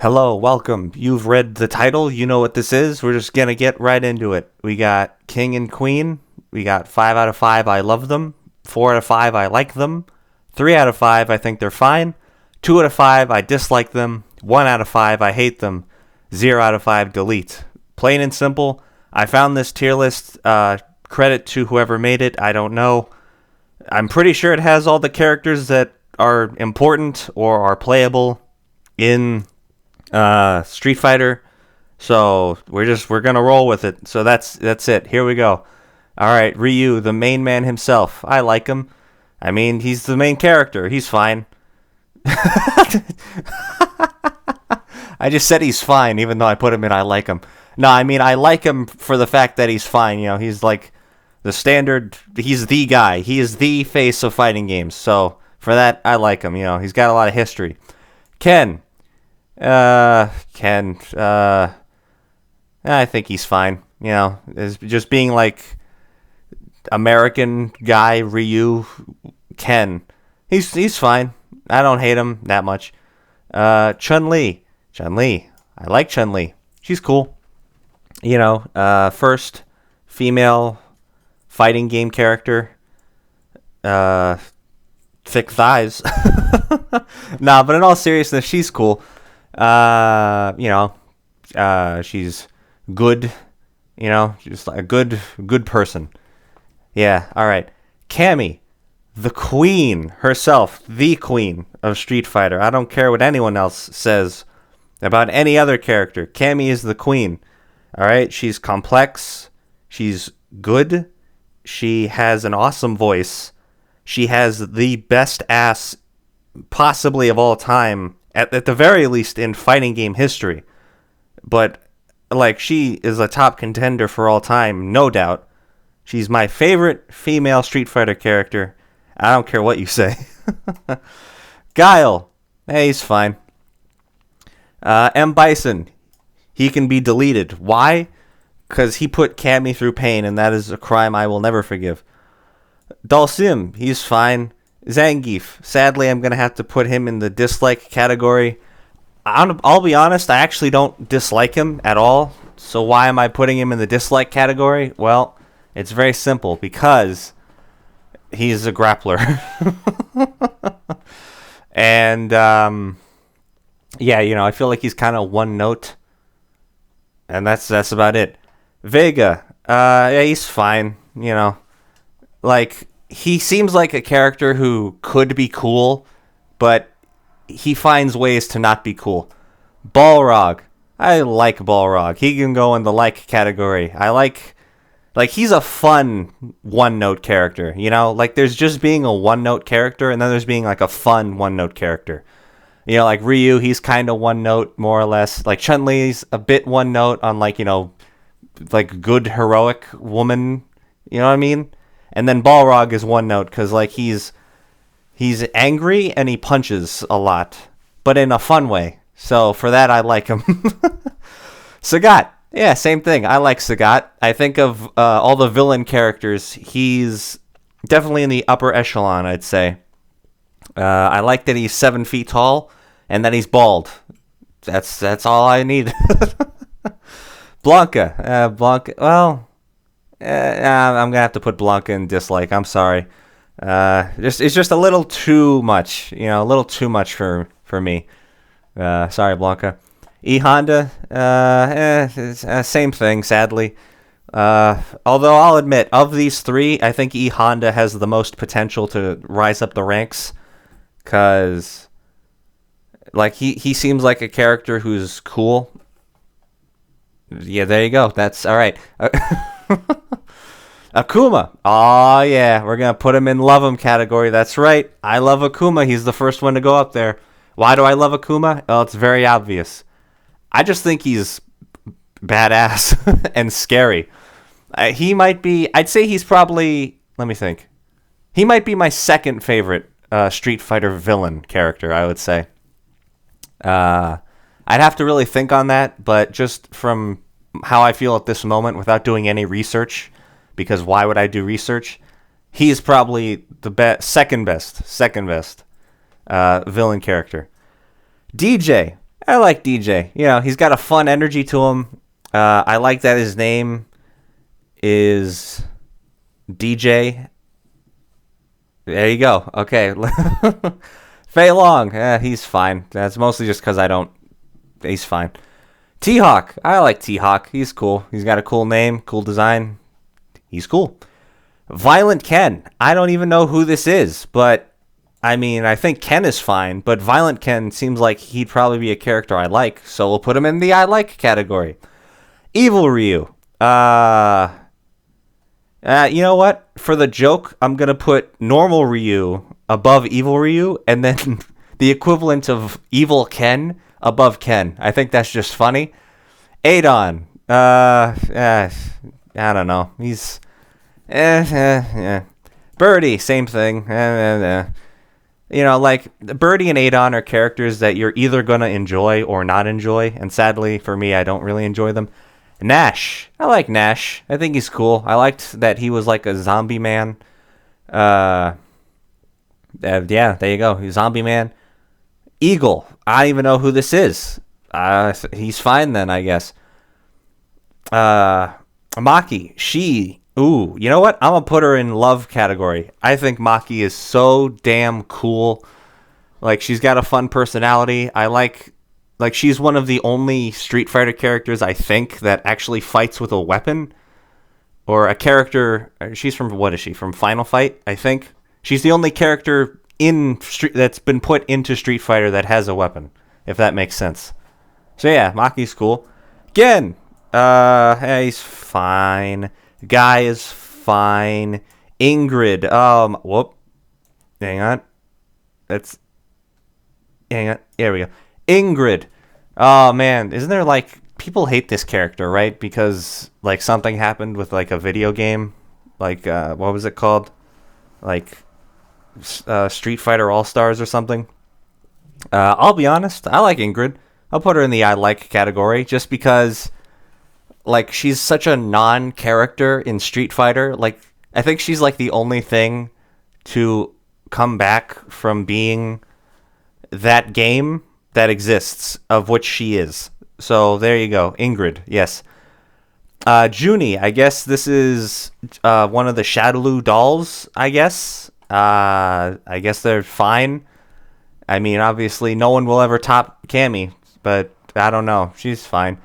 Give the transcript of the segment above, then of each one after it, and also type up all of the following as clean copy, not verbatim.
Hello, welcome. You've read the title. You know what this is. We're just going to get right into it. We got King and Queen. We got 5 out of 5, I love them. 4 out of 5, I like them. 3 out of 5, I think they're fine. 2 out of 5, I dislike them. 1 out of 5, I hate them. 0 out of 5, delete. Plain and simple. I found this tier list. Credit to whoever made it. I don't know. I'm pretty sure it has all the characters that are important or are playable in Street Fighter. So we're gonna roll with it. So that's it. Here we go. All right, Ryu, the main man himself. I like him. I mean, he's the main character. He's fine. I just said he's fine, even though I put him in I like him. No, I mean, I like him for the fact that he's fine. You know, he's like the standard. He's the guy. He is the face of fighting games. So for that, I like him. You know, he's got a lot of history. Ken. I think he's fine. You know, is just being like American guy Ryu. Ken, he's fine. I don't hate him that much. Chun-Li, I like Chun-Li. She's cool. You know, first female fighting game character. Thick thighs. Nah, but in all seriousness, she's cool. You know, she's good. You know, just like a good person. Yeah, all right. Cammy, the queen herself, the queen of Street Fighter. I don't care what anyone else says about any other character. Cammy is the queen. All right, she's complex. She's good. She has an awesome voice. She has the best ass possibly of all time, at the very least in fighting game history. But, like, she is a top contender for all time, no doubt. She's my favorite female Street Fighter character. I don't care what you say. Guile. Hey, he's fine. M. Bison. He can be deleted. Why? Because he put Cammy through pain, and that is a crime I will never forgive. Dhalsim. He's fine. Zangief. Sadly, I'm going to have to put him in the dislike category. I'll be honest, I actually don't dislike him at all. So why am I putting him in the dislike category? Well, it's very simple. Because he's a grappler. And, yeah, you know, I feel like he's kind of one note. And that's about it. Vega. Yeah, he's fine. You know, like, he seems like a character who could be cool, but he finds ways to not be cool. Balrog. I like Balrog. He can go in the like category. I like he's a fun one-note character, you know? Like, there's just being a one-note character, and then there's being, like, a fun one-note character. You know, like, Ryu, he's kind of one-note, more or less. Like, Chun-Li's a bit one-note on, like, you know, like, good, heroic woman. You know what I mean? And then Balrog is one note because, like, he's angry and he punches a lot, but in a fun way. So for that, I like him. Sagat. Yeah, same thing. I like Sagat. I think of all the villain characters, he's definitely in the upper echelon, I'd say. I like that he's 7 feet tall and that he's bald. That's all I need. Blanca. Well... I'm gonna have to put Blanca in dislike. I'm sorry. It's just a little too much. You know, a little too much for me. Sorry, Blanca. E Honda. Same thing. Sadly. Although I'll admit, of these three, I think E Honda has the most potential to rise up the ranks, cause like he seems like a character who's cool. Yeah, there you go. That's all right. Akuma. Oh, yeah. We're going to put him in love him category. That's right. I love Akuma. He's the first one to go up there. Why do I love Akuma? Well, it's very obvious. I just think he's badass and scary. He might be... I'd say he's probably... Let me think. He might be my second favorite Street Fighter villain character, I would say. I'd have to really think on that, but just from how I feel at this moment without doing any research... Because why would I do research? He's probably the second best villain character. DJ. I like DJ. You know, he's got a fun energy to him. I like that his name is DJ. There you go. Okay. Fei Long. He's fine. That's mostly just because I don't. He's fine. T-Hawk. I like T-Hawk. He's cool. He's got a cool name, cool design. He's cool. Violent Ken. I don't even know who this is, but I mean, I think Ken is fine, but Violent Ken seems like he'd probably be a character I like, so we'll put him in the I like category. Evil Ryu. You know what? For the joke, I'm going to put normal Ryu above Evil Ryu, and then the equivalent of Evil Ken above Ken. I think that's just funny. Adon. I don't know. He's... Birdie, same thing. You know, like, Birdie and Adon are characters that you're either going to enjoy or not enjoy, and sadly, for me, I don't really enjoy them. Nash. I like Nash. I think he's cool. I liked that he was like a zombie man. Yeah, there you go. He's zombie man. Eagle. I don't even know who this is. He's fine then, I guess. Maki. She. Ooh, you know what? I'm going to put her in love category. I think Maki is so damn cool. Like, she's got a fun personality. I like she's one of the only Street Fighter characters, I think, that actually fights with a weapon. Or a character... She's from... What is she? From Final Fight, I think. She's the only character that's been put into Street Fighter that has a weapon. If that makes sense. So yeah, Maki's cool. Gen! He's fine. Guy is fine. Ingrid. Whoop. Hang on. Hang on. There we go. Ingrid. Oh, man. Isn't there, like... People hate this character, right? Because, like, something happened with, like, a video game. Like, what was it called? Like, Street Fighter All-Stars or something. I'll be honest. I like Ingrid. I'll put her in the I like category just because... Like, she's such a non-character in Street Fighter. Like, I think she's, like, the only thing to come back from being that game that exists, of which she is. So, there you go. Ingrid, yes. Junie, I guess this is one of the Shadaloo dolls, I guess. I guess they're fine. I mean, obviously, no one will ever top Cammy, but I don't know. She's fine.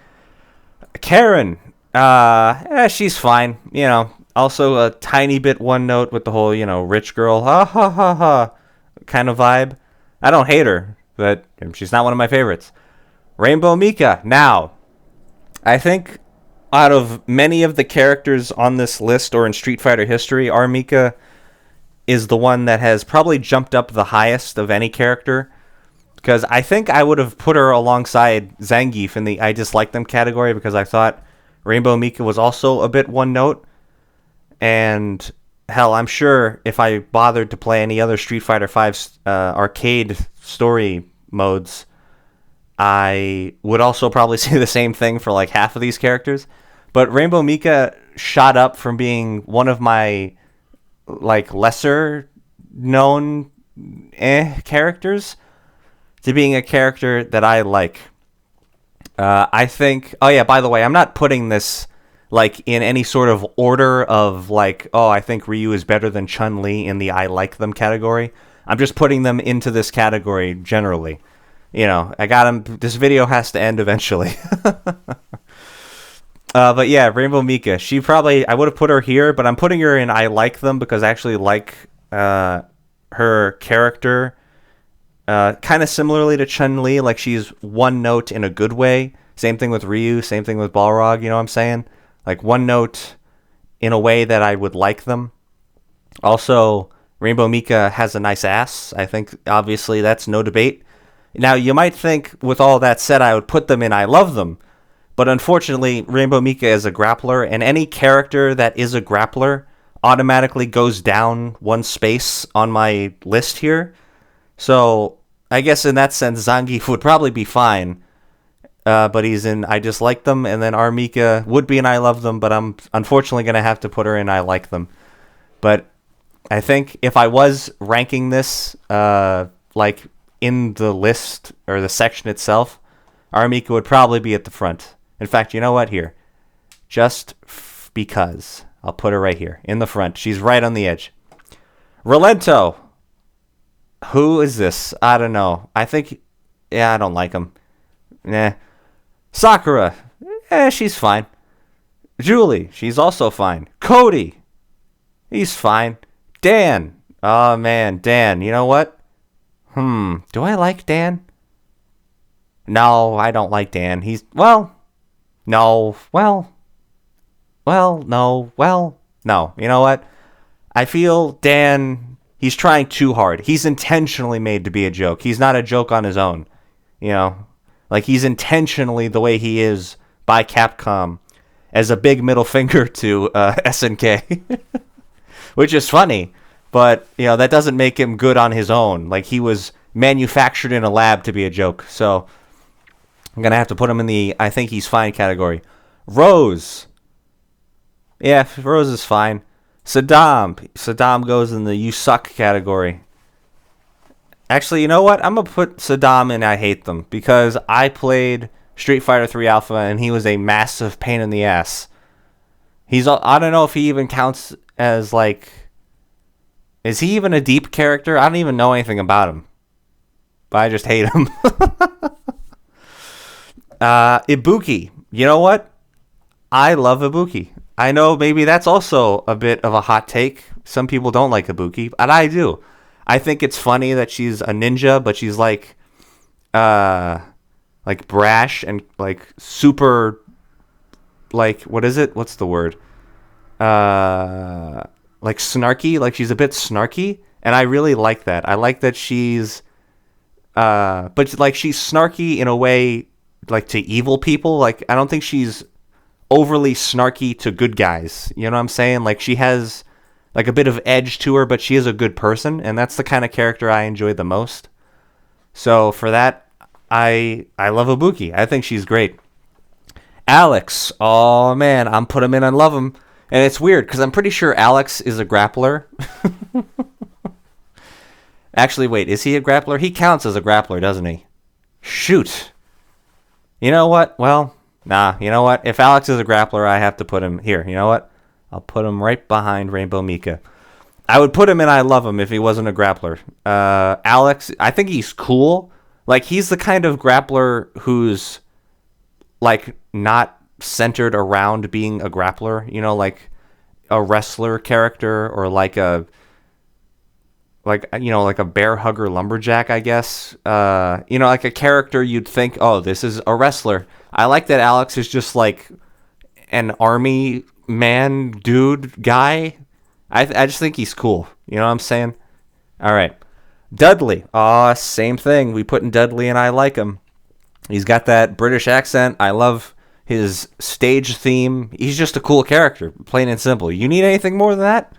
Karen, she's fine, you know, also a tiny bit one note with the whole, you know, rich girl, ha ha ha ha, kind of vibe. I don't hate her, but she's not one of my favorites. Rainbow Mika. Now, I think out of many of the characters on this list or in Street Fighter history, our Mika is the one that has probably jumped up the highest of any character. Because I think I would have put her alongside Zangief in the I dislike them category because I thought Rainbow Mika was also a bit one note. And hell, I'm sure if I bothered to play any other Street Fighter V arcade story modes, I would also probably say the same thing for like half of these characters. But Rainbow Mika shot up from being one of my like lesser known characters to being a character that I like. I think... Oh, yeah, by the way, I'm not putting this, like, in any sort of order of, like, oh, I think Ryu is better than Chun-Li in the I like them category. I'm just putting them into this category generally. You know, I got him... This video has to end eventually. But, yeah, Rainbow Mika. She probably... I would have put her here, but I'm putting her in I like them because I actually like her character... kind of similarly to Chun-Li, like she's one note in a good way. Same thing with Ryu, same thing with Balrog, you know what I'm saying? Like one note in a way that I would like them. Also, Rainbow Mika has a nice ass. I think, obviously, that's no debate. Now, you might think, with all that said, I would put them in I love them. But unfortunately, Rainbow Mika is a grappler, and any character that is a grappler automatically goes down one space on my list here. So... I guess in that sense, Zangief would probably be fine. But he's in I dislike them, and then Armika would be in I love them, but I'm unfortunately going to have to put her in I like them. But I think if I was ranking this, like, in the list, or the section itself, Armika would probably be at the front. In fact, you know what? Here. Just because. I'll put her right here in the front. She's right on the edge. Rolento. Who is this? I don't know. I think... Yeah, I don't like him. Nah. Sakura. She's fine. Julie. She's also fine. Cody. He's fine. Dan. Oh, man. Dan. You know what? Do I like Dan? No, I don't like Dan. He's... Well... No. Well... No. You know what? I feel Dan, he's trying too hard. He's intentionally made to be a joke. He's not a joke on his own. You know? Like, he's intentionally the way he is by Capcom as a big middle finger to SNK. Which is funny. But, you know, that doesn't make him good on his own. Like, he was manufactured in a lab to be a joke. So, I'm going to have to put him in the I think he's fine category. Rose. Yeah, Rose is fine. Saddam goes in the you suck category. Actually, you know what? I'm going to put Saddam in I hate them. Because I played Street Fighter 3 Alpha and he was a massive pain in the ass. I don't know if he even counts as like... Is he even a deep character? I don't even know anything about him. But I just hate him. Ibuki. You know what? I love Ibuki. I know maybe that's also a bit of a hot take. Some people don't like Ibuki, but I do. I think it's funny that she's a ninja, but she's like brash and like super, like, what is it? What's the word? Like snarky. Like she's a bit snarky, and I really like that. I like that she's, but like she's snarky in a way, like to evil people. Like I don't think she's overly snarky to good guys. You know what I'm saying? Like she has like a bit of edge to her, but she is a good person, and that's the kind of character I enjoy the most. So for that, I love Ibuki. I think she's great. Alex. Oh man, I'm put him in and love him. And it's weird because I'm pretty sure Alex is a grappler. Actually, wait, is he a grappler? He counts as a grappler, doesn't he? Shoot. You know what? Well, nah, you know what? If Alex is a grappler, I have to put him here. You know what? I'll put him right behind Rainbow Mika. I would put him in I love him if he wasn't a grappler. Alex, I think he's cool. Like, he's the kind of grappler who's, like, not centered around being a grappler. You know, like a wrestler character or like a bear hugger lumberjack, I guess. Like a character you'd think, oh, this is a wrestler. I like that Alex is just like an army man, dude, guy. I just think he's cool. You know what I'm saying? All right. Dudley. Same thing. We put in Dudley and I like him. He's got that British accent. I love his stage theme. He's just a cool character, plain and simple. You need anything more than that?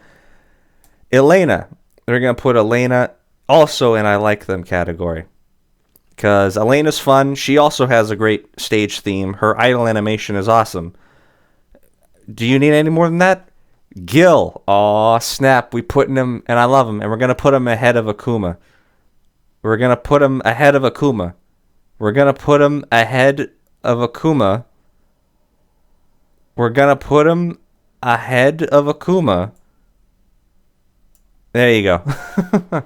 Elena. We're going to put Elena also in I like them category. Because Elena's fun. She also has a great stage theme. Her idol animation is awesome. Do you need any more than that? Gil. Aw, snap. We putting him, and I love him. And we're going to put him ahead of Akuma. We're going to put him ahead of Akuma. We're going to put him ahead of Akuma. We're going to put him ahead of Akuma. There you go.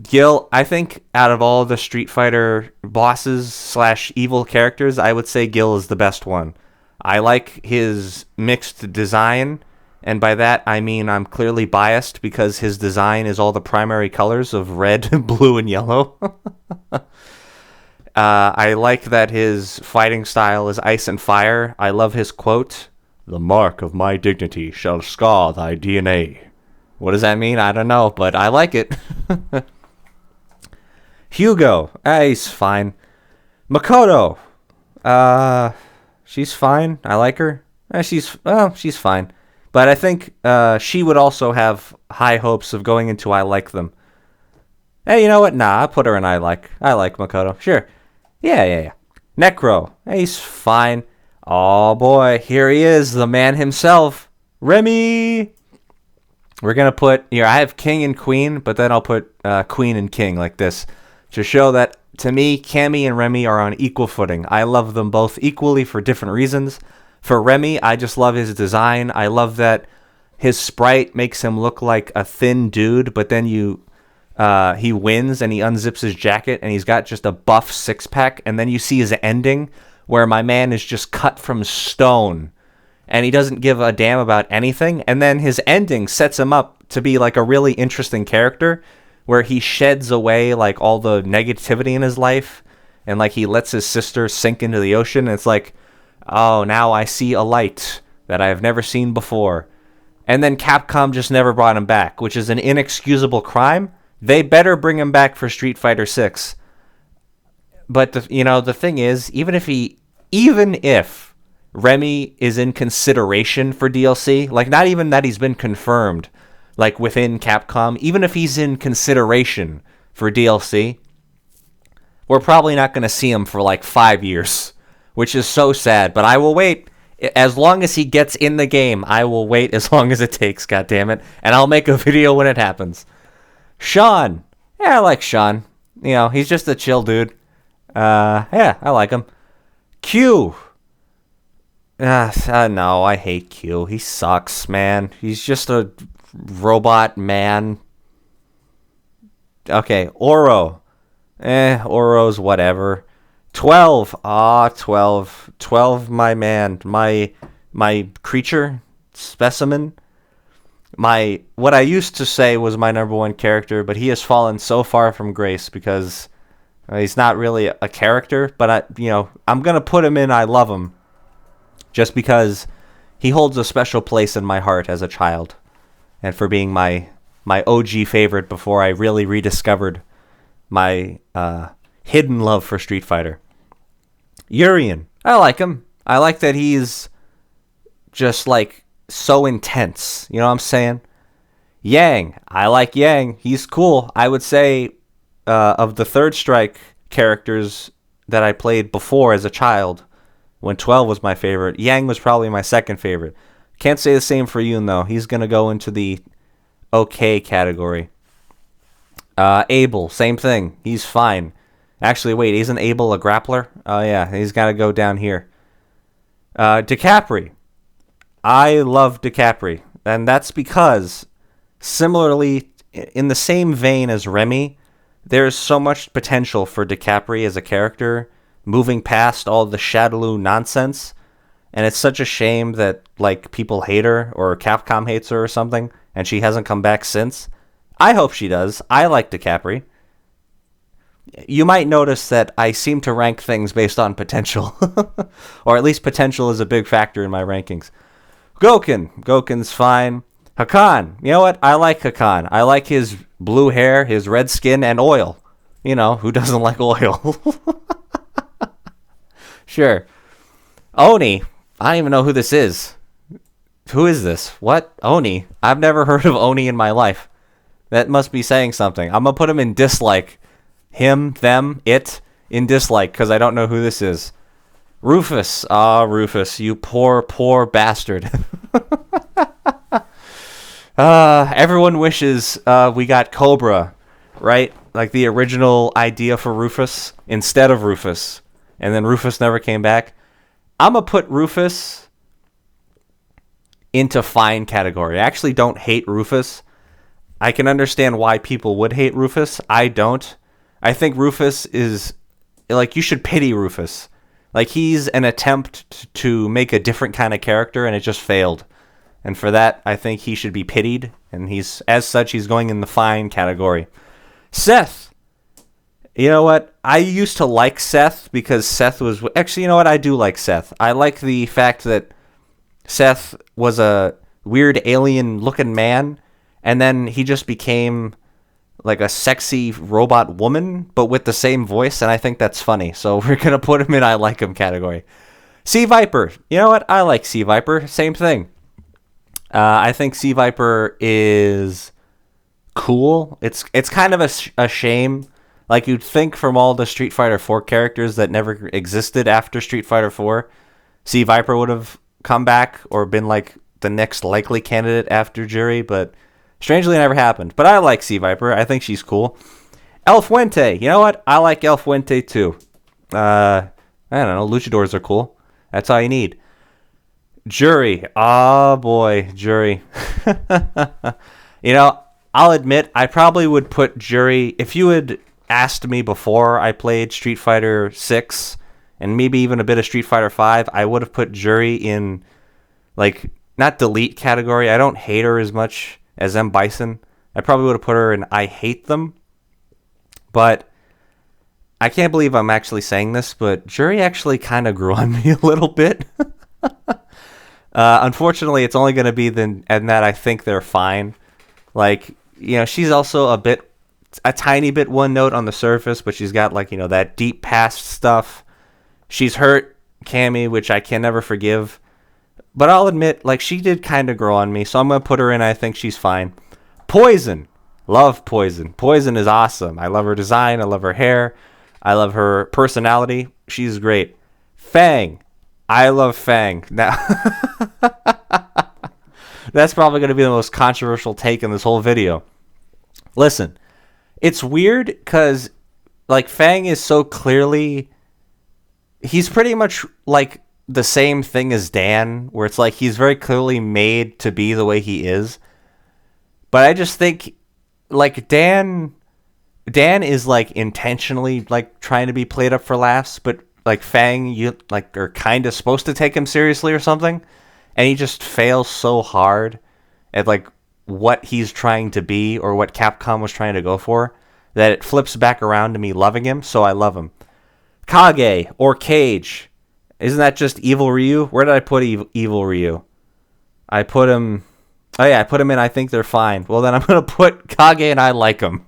Gil, I think out of all the Street Fighter bosses / evil characters, I would say Gil is the best one. I like his mixed design, and by that I mean I'm clearly biased because his design is all the primary colors of red, blue, and yellow. I like that his fighting style is ice and fire. I love his quote, "The mark of my dignity shall scar thy DNA." What does that mean? I don't know, but I like it. Hugo. He's fine. Makoto. She's fine. I like her. She's fine. But I think she would also have high hopes of going into I like them. Hey, you know what? Nah, I'll put her in I like Makoto. Sure. Yeah. Necro. He's fine. Oh, boy. Here he is, the man himself. Remy. We're going to put... Here, I have King and Queen, but then I'll put Queen and King like this. to show that, to me, Cammy and Remy are on equal footing. I love them both equally for different reasons. For Remy, I just love his design. I love that his sprite makes him look like a thin dude, but then he wins and he unzips his jacket and he's got just a buff six-pack, and then you see his ending where my man is just cut from stone and he doesn't give a damn about anything, and then his ending sets him up to be like a really interesting character where he sheds away like all the negativity in his life and like he lets his sister sink into the ocean, and it's like, oh, now I see a light that I have never seen before. And then Capcom just never brought him back, which is an inexcusable crime. They better bring him back for Street Fighter 6. But the thing is, even if Remy is in consideration for DLC, like not even that he's been confirmed, like within Capcom, even if he's in consideration for DLC, we're probably not going to see him for like 5 years, which is so sad. But I will wait. As long as he gets in the game, I will wait as long as it takes, goddammit. And I'll make a video when it happens. Sean. Yeah, I like Sean. He's just a chill dude. Yeah, I like him. Q. No, I hate Q. He sucks, man. He's just a robot man. Okay, Oro. Oro's whatever. 12. 12. 12, my man. My creature specimen. What I used to say was my number one character, but he has fallen so far from grace because he's not really a character, but I'm going to put him in I love him just because he holds a special place in my heart as a child and for being my OG favorite before I really rediscovered my hidden love for Street Fighter. Urian. I like him. I like that he's just like so intense. You know what I'm saying? Yang. I like Yang. He's cool. I would say of the Third Strike characters that I played before as a child, when 12 was my favorite, Yang was probably my second favorite. Can't say the same for Yoon, though. He's going to go into the okay category. Abel, same thing. He's fine. Actually, wait, isn't Abel a grappler? Oh, yeah, he's got to go down here. DiCapri. I love DiCapri, and that's because, similarly, in the same vein as Remy, there's so much potential for DiCapri as a character, moving past all the Shadaloo nonsense, and it's such a shame that like people hate her, or Capcom hates her or something, and she hasn't come back since. I hope she does. I like DiCapri. You might notice that I seem to rank things based on potential. Or at least potential is a big factor in my rankings. Gouken. Gouken's fine. Hakan. You know what? I like Hakan. I like his blue hair, his red skin, and oil. Who doesn't like oil? Sure. Oni. I don't even know who this is. Who is this? What? Oni. I've never heard of Oni in my life. That must be saying something. I'm going to put him in dislike. Him, them, it, in dislike, because I don't know who this is. Rufus. Rufus, you poor, poor bastard. Everyone wishes we got Cobra, right? Like the original idea for Rufus instead of Rufus. And then Rufus never came back. I'm going to put Rufus into fine category. I actually don't hate Rufus. I can understand why people would hate Rufus. I don't. I think Rufus is, like, you should pity Rufus. Like, he's an attempt to make a different kind of character, and it just failed. And for that, I think he should be pitied, and as such, he's going in the fine category. Seth. You know what? I used to like Seth because Seth was... Actually, you know what? I do like Seth. I like the fact that Seth was a weird alien-looking man, and then he just became like a sexy robot woman, but with the same voice, and I think that's funny. So we're going to put him in I like him category. Sea Viper. You know what? I like Sea Viper. Same thing. I think Sea Viper is cool. It's kind of a shame. Like, you'd think from all the Street Fighter 4 characters that never existed after Street Fighter 4, Sea Viper would have come back or been like the next likely candidate after Jury, but strangely it never happened. But I like Sea Viper. I think she's cool. El Fuente. You know what? I like El Fuente too. I don't know. Luchadors are cool. That's all you need. Jury. Oh boy, Jury. You know, I'll admit I probably would put Jury if you had asked me before I played Street Fighter 6 and maybe even a bit of Street Fighter 5, I would have put Jury in like not delete category. I don't hate her as much as M Bison. I probably would have put her in I hate them. But I can't believe I'm actually saying this, but Jury actually kind of grew on me a little bit. Unfortunately, it's only going to be then, and that I think they're fine. Like, you know, she's also a tiny bit one note on the surface, but she's got like, you know, that deep past stuff. She's hurt Cammy, which I can never forgive. But I'll admit, like, she did kind of grow on me, so I'm going to put her in. I think she's fine. Poison. Love Poison. Poison is awesome. I love her design. I love her hair. I love her personality. She's great. Fang. I love Fang. Now, that's probably going to be the most controversial take in this whole video. Listen, it's weird because, like, Fang is so clearly... He's pretty much, like, the same thing as Dan, where it's like he's very clearly made to be the way he is. But I just think, like, Dan is, like, intentionally, like, trying to be played up for laughs, but, like, Fang, you, like, are kind of supposed to take him seriously or something, and he just fails so hard at, like, what he's trying to be or what Capcom was trying to go for that it flips back around to me loving him, so I love him. Kage, or Cage. Isn't that just Evil Ryu? Where did I put Evil Ryu? I put him... Oh yeah, I put him in I think they're fine. Well, then I'm going to put Kage and I like him.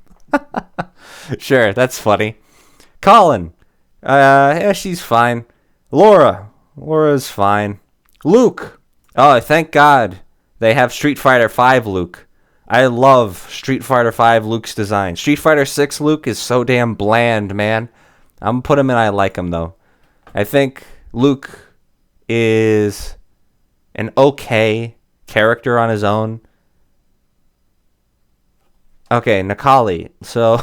Sure, that's funny. Colin. Yeah, she's fine. Laura's fine. Luke. Oh, thank God they have Street Fighter V Luke. I love Street Fighter V Luke's design. Street Fighter 6 Luke is so damn bland, man. I'm going to put him in I like him, though. I think Luke is an okay character on his own. Okay, Nakali. So...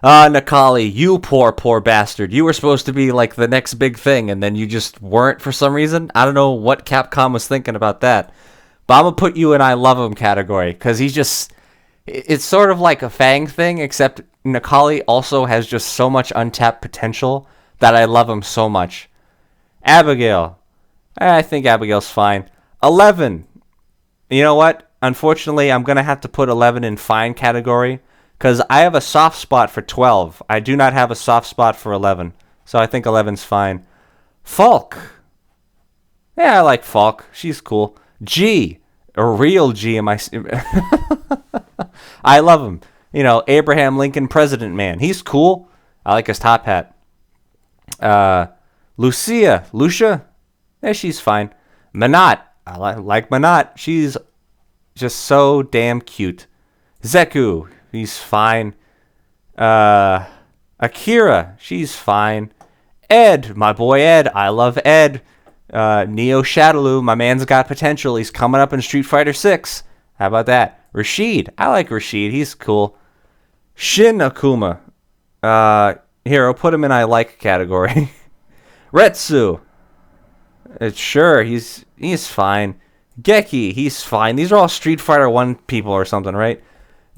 Nakali, you poor bastard. You were supposed to be like the next big thing, and then you just weren't for some reason. I don't know what Capcom was thinking about that. But I'm going to put you in I love him category, because he's just... It's sort of like a Fang thing, except Nakali also has just so much untapped potential that I love him so much. Abigail. I think Abigail's fine. 11. You know what? Unfortunately, I'm going to have to put 11 in fine category, because I have a soft spot for 12. I do not have a soft spot for 11. So I think 11's fine. Falk. Yeah, I like Falk. She's cool. G. A real G. I love him. You know, Abraham Lincoln President Man. He's cool. I like his top hat. Lucia. Yeah, she's fine. Manat. I like Manat. She's just so damn cute. Zeku. He's fine. Akira. She's fine. Ed. My boy Ed. I love Ed. Neo Shadaloo. My man's got potential. He's coming up in Street Fighter 6. How about that? Rashid. I like Rashid. He's cool. Shin Akuma. Here, I'll put him in I like category. Retsu. Sure, he's fine. Geki, he's fine. These are all Street Fighter 1 people or something, right?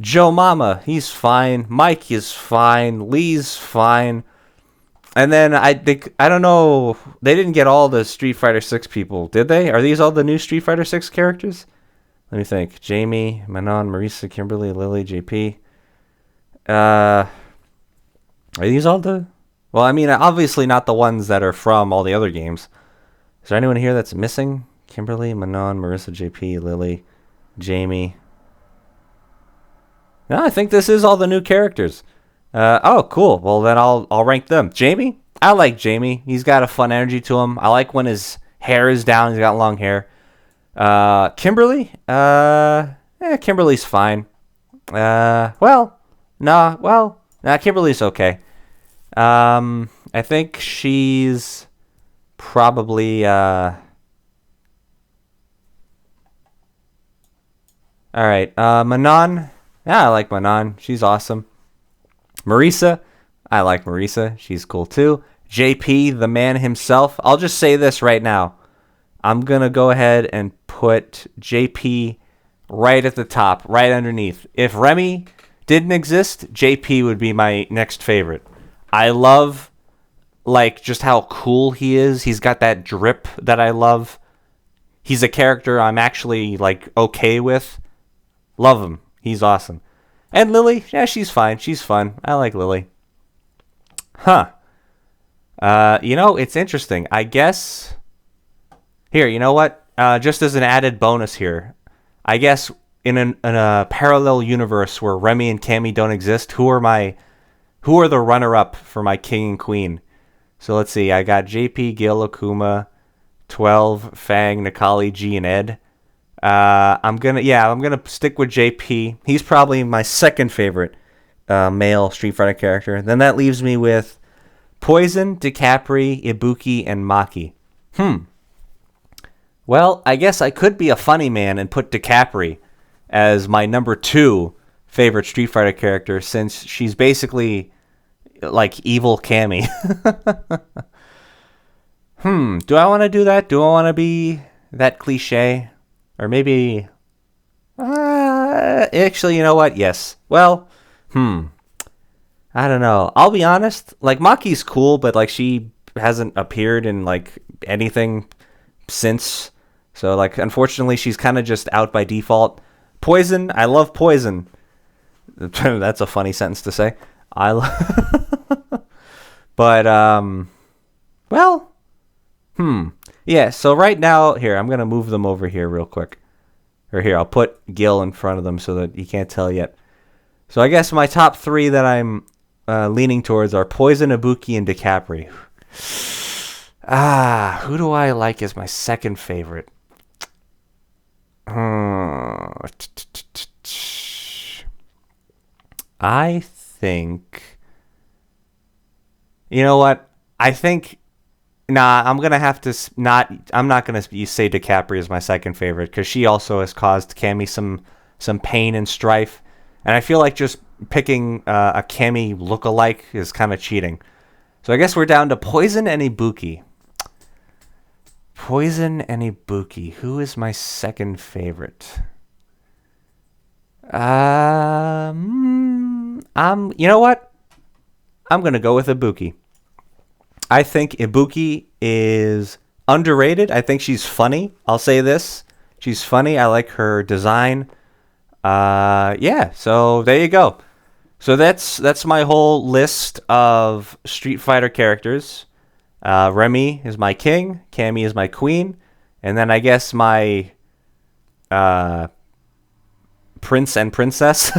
Joe Mama, he's fine. Mike is fine. Lee's fine. And then I don't know. They didn't get all the Street Fighter 6 people, did they? Are these all the new Street Fighter 6 characters? Let me think. Jamie, Manon, Marisa, Kimberly, Lily, JP. Are these all the... Well, I mean, obviously not the ones that are from all the other games. Is there anyone here that's missing? Kimberly, Manon, Marissa, JP, Lily, Jamie. No, I think this is all the new characters. Oh, cool. Well, then I'll rank them. Jamie? I like Jamie. He's got a fun energy to him. I like when his hair is down. He's got long hair. Kimberly? Kimberly's fine. Kimberly's okay. I think she's probably, alright, Manon, Yeah, I like Manon. She's awesome. Marisa, I like Marisa. She's cool too. JP, the man himself. I'll just say this right now. I'm going to go ahead and put JP right at the top, right underneath. If Remy didn't exist, JP would be my next favorite. I love, like, just how cool he is. He's got that drip that I love. He's a character I'm actually, like, okay with. Love him. He's awesome. And Lily, yeah, she's fine. She's fun. I like Lily. Huh. It's interesting. I guess... Here, you know what? Just as an added bonus here, I guess in a parallel universe where Remy and Cammy don't exist, who are the runner-up for my king and queen? So let's see. I got JP, Gil, Akuma, 12, Fang, Nikali, G, and Ed. I'm gonna stick with JP. He's probably my second favorite male Street Fighter character. Then that leaves me with Poison, DeCapri, Ibuki, and Maki. Well, I guess I could be a funny man and put DeCapri as my number 2 favorite Street Fighter character, since she's basically like evil Cammy. Do I want to do that? Do I want to be that cliche? Or maybe... actually, you know what? Yes. Well, I don't know. I'll be honest. Like, Maki's cool, but, like, she hasn't appeared in, like, anything since. So, like, unfortunately, she's kind of just out by default. Poison. I love Poison. That's a funny sentence to say. But, well, yeah, so right now, here, I'm going to move them over here real quick. Or here, I'll put Gil in front of them so that you can't tell yet. So I guess my top 3 that I'm leaning towards are Poison, Ibuki, and DeCapri. Who do I like as my second favorite? I think... You know what? I think... Nah, I'm going to have to not... I'm not going to say DeCapri as my second favorite, because she also has caused Cammy some pain and strife. And I feel like just picking a Cammy look-alike is kind of cheating. So I guess we're down to Poison and Ibuki. Poison and Ibuki. Who is my second favorite? You know what? I'm going to go with Ibuki. I think Ibuki is underrated. I think she's funny. I'll say this. She's funny. I like her design. Yeah, so there you go. So that's my whole list of Street Fighter characters. Remy is my king, Cammy is my queen, and then I guess my prince and princess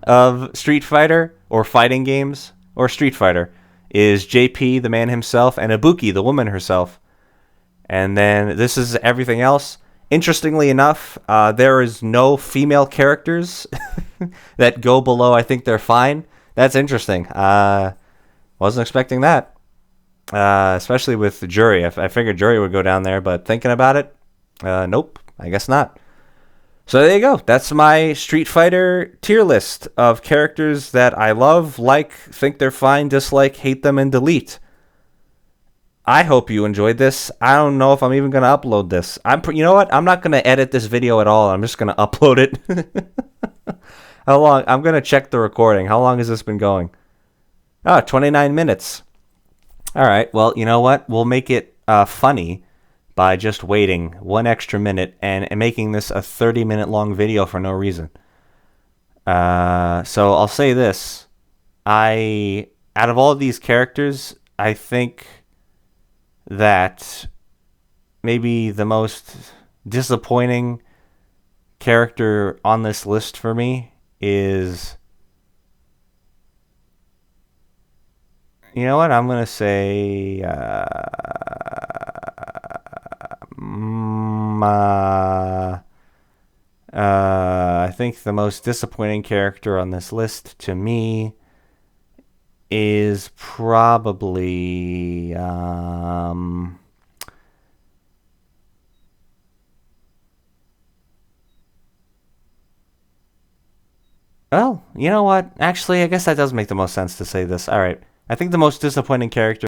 of Street Fighter or fighting games or Street Fighter is JP, the man himself, and Ibuki, the woman herself. And then this is everything else. Interestingly enough, there is no female characters that go below I think they're fine. That's interesting. Wasn't expecting that. Especially with the Jury. I figured Jury would go down there, but thinking about it, nope, I guess not. So there you go. That's my Street Fighter tier list of characters that I love, like, think they're fine, dislike, hate them, and delete. I hope you enjoyed this. I don't know if I'm even going to upload this. You know what? I'm not going to edit this video at all. I'm just going to upload it. How long? I'm going to check the recording. How long has this been going? 29 minutes. All right. Well, you know what? We'll make it funny by just waiting 1 extra minute and making this a 30-minute long video for no reason. So I'll say this. Out of all of these characters, I think that maybe the most disappointing character on this list for me is... You know what? I'm going to say... I think the most disappointing character on this list to me is probably Well, you know what? Actually, I guess that does make the most sense to say this. All right. I think the most disappointing character